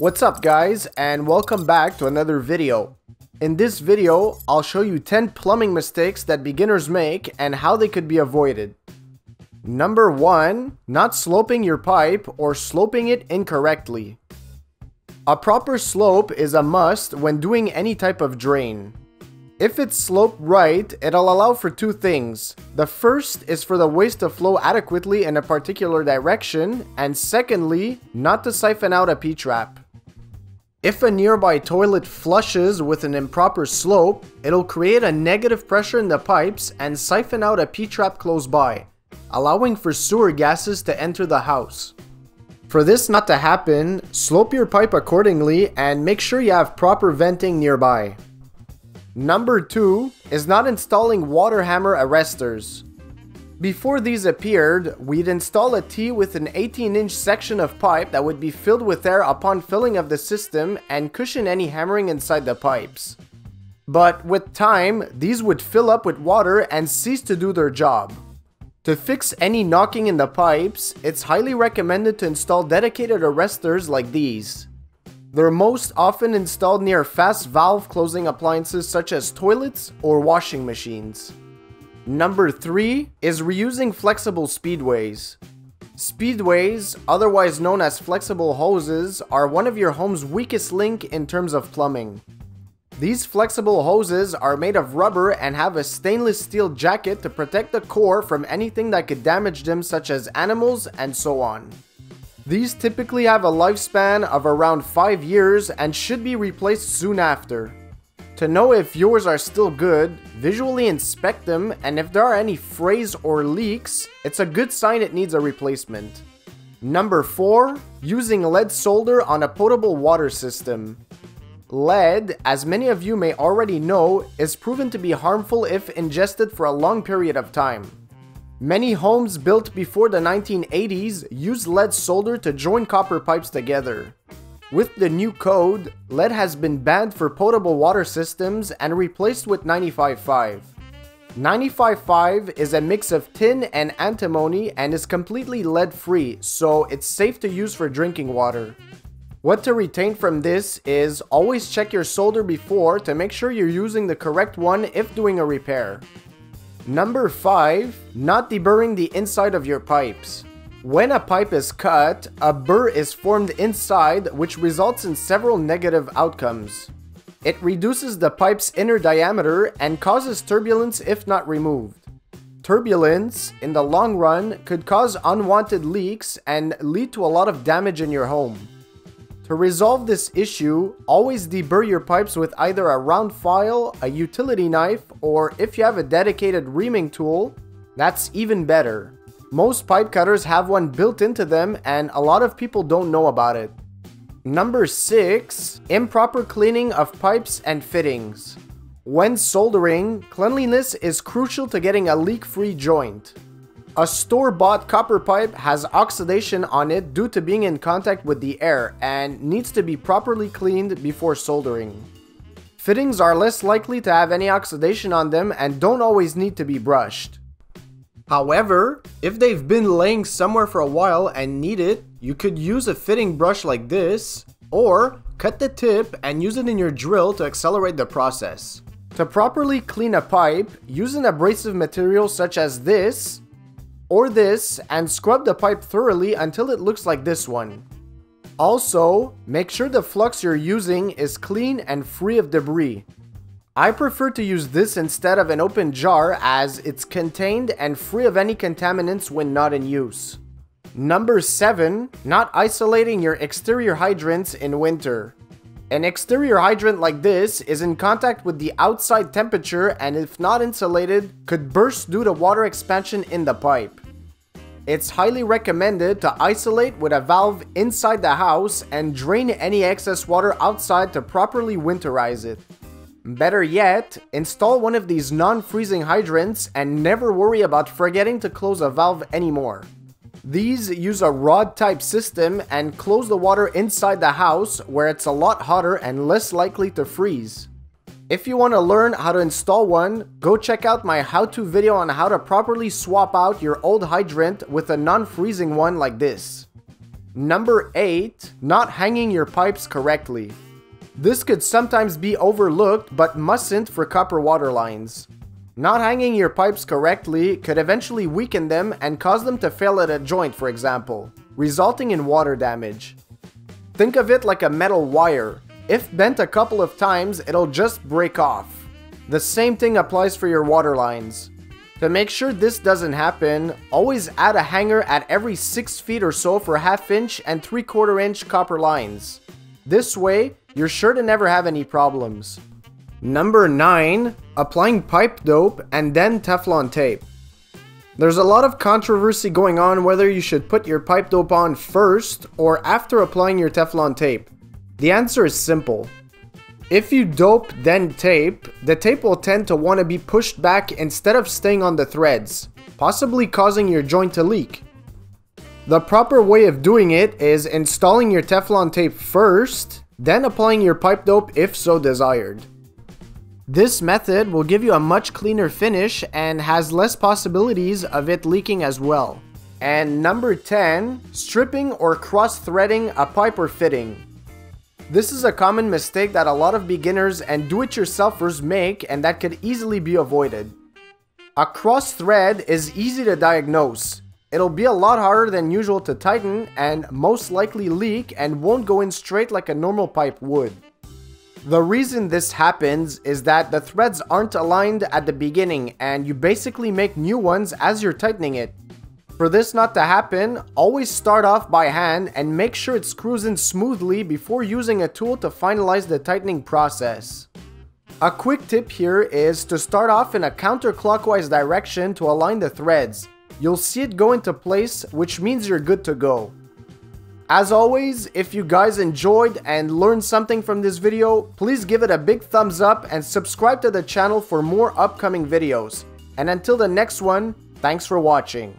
What's up guys, and welcome back to another video. In this video, I'll show you 10 plumbing mistakes that beginners make and how they could be avoided. Number 1. Not sloping your pipe or sloping it incorrectly. A proper slope is a must when doing any type of drain. If it's sloped right, it'll allow for two things. The first is for the waste to flow adequately in a particular direction, and secondly, not to siphon out a P-trap. If a nearby toilet flushes with an improper slope, it'll create a negative pressure in the pipes and siphon out a P-trap close by, allowing for sewer gases to enter the house. For this not to happen, slope your pipe accordingly and make sure you have proper venting nearby. Number 2 is not installing water hammer arresters. Before these appeared, we'd install a T with an 18-inch section of pipe that would be filled with air upon filling of the system and cushion any hammering inside the pipes. But with time, these would fill up with water and cease to do their job. To fix any knocking in the pipes, it's highly recommended to install dedicated arresters like these. They're most often installed near fast valve closing appliances such as toilets or washing machines. Number 3 is reusing flexible speedways. Speedways, otherwise known as flexible hoses, are one of your home's weakest link in terms of plumbing. These flexible hoses are made of rubber and have a stainless steel jacket to protect the core from anything that could damage them, such as animals and so on. These typically have a lifespan of around 5 years and should be replaced soon after. To know if yours are still good, visually inspect them, and if there are any frays or leaks, it's a good sign it needs a replacement. Number 4. Using lead solder on a potable water system. Lead, as many of you may already know, is proven to be harmful if ingested for a long period of time. Many homes built before the 1980s used lead solder to join copper pipes together. With the new code, lead has been banned for potable water systems and replaced with 95.5. 95.5 is a mix of tin and antimony and is completely lead-free, so it's safe to use for drinking water. What to retain from this is always check your solder before to make sure you're using the correct one if doing a repair. Number 5. Not deburring the inside of your pipes. When a pipe is cut, a burr is formed inside, which results in several negative outcomes. It reduces the pipe's inner diameter and causes turbulence if not removed. Turbulence, in the long run, could cause unwanted leaks and lead to a lot of damage in your home. To resolve this issue, always deburr your pipes with either a round file, a utility knife, or if you have a dedicated reaming tool, that's even better. Most pipe cutters have one built into them and a lot of people don't know about it. Number 6. Improper cleaning of pipes and fittings. When soldering, cleanliness is crucial to getting a leak-free joint. A store-bought copper pipe has oxidation on it due to being in contact with the air and needs to be properly cleaned before soldering. Fittings are less likely to have any oxidation on them and don't always need to be brushed. However, if they've been laying somewhere for a while and need it, you could use a fitting brush like this, or cut the tip and use it in your drill to accelerate the process. To properly clean a pipe, use an abrasive material such as this, or this, and scrub the pipe thoroughly until it looks like this one. Also, make sure the flux you're using is clean and free of debris. I prefer to use this instead of an open jar as it's contained and free of any contaminants when not in use. Number 7. Not isolating your exterior hydrants in winter. An exterior hydrant like this is in contact with the outside temperature and if not insulated, could burst due to water expansion in the pipe. It's highly recommended to isolate with a valve inside the house and drain any excess water outside to properly winterize it. Better yet, install one of these non-freezing hydrants and never worry about forgetting to close a valve anymore. These use a rod type system and close the water inside the house where it's a lot hotter and less likely to freeze. If you want to learn how to install one, go check out my how-to video on how to properly swap out your old hydrant with a non-freezing one like this. Number 8, not hanging your pipes correctly. This could sometimes be overlooked but mustn't for copper water lines. Not hanging your pipes correctly could eventually weaken them and cause them to fail at a joint, for example, resulting in water damage. Think of it like a metal wire. If bent a couple of times, it'll just break off. The same thing applies for your water lines. To make sure this doesn't happen, always add a hanger at every 6 feet or so for 1/2 inch and 3/4 inch copper lines. This way, you're sure to never have any problems. Number 9, applying pipe dope and then Teflon tape. There's a lot of controversy going on whether you should put your pipe dope on first or after applying your Teflon tape. The answer is simple. If you dope then tape, the tape will tend to want to be pushed back instead of staying on the threads, possibly causing your joint to leak. The proper way of doing it is installing your Teflon tape first, then applying your pipe dope if so desired. This method will give you a much cleaner finish and has less possibilities of it leaking as well. And number 10, stripping or cross-threading a pipe or fitting. This is a common mistake that a lot of beginners and do-it-yourselfers make and that could easily be avoided. A cross thread is easy to diagnose. It'll be a lot harder than usual to tighten and most likely leak and won't go in straight like a normal pipe would. The reason this happens is that the threads aren't aligned at the beginning and you basically make new ones as you're tightening it. For this not to happen, always start off by hand and make sure it screws in smoothly before using a tool to finalize the tightening process. A quick tip here is to start off in a counterclockwise direction to align the threads. You'll see it go into place, which means you're good to go. As always, if you guys enjoyed and learned something from this video, please give it a big thumbs up and subscribe to the channel for more upcoming videos. And until the next one, thanks for watching.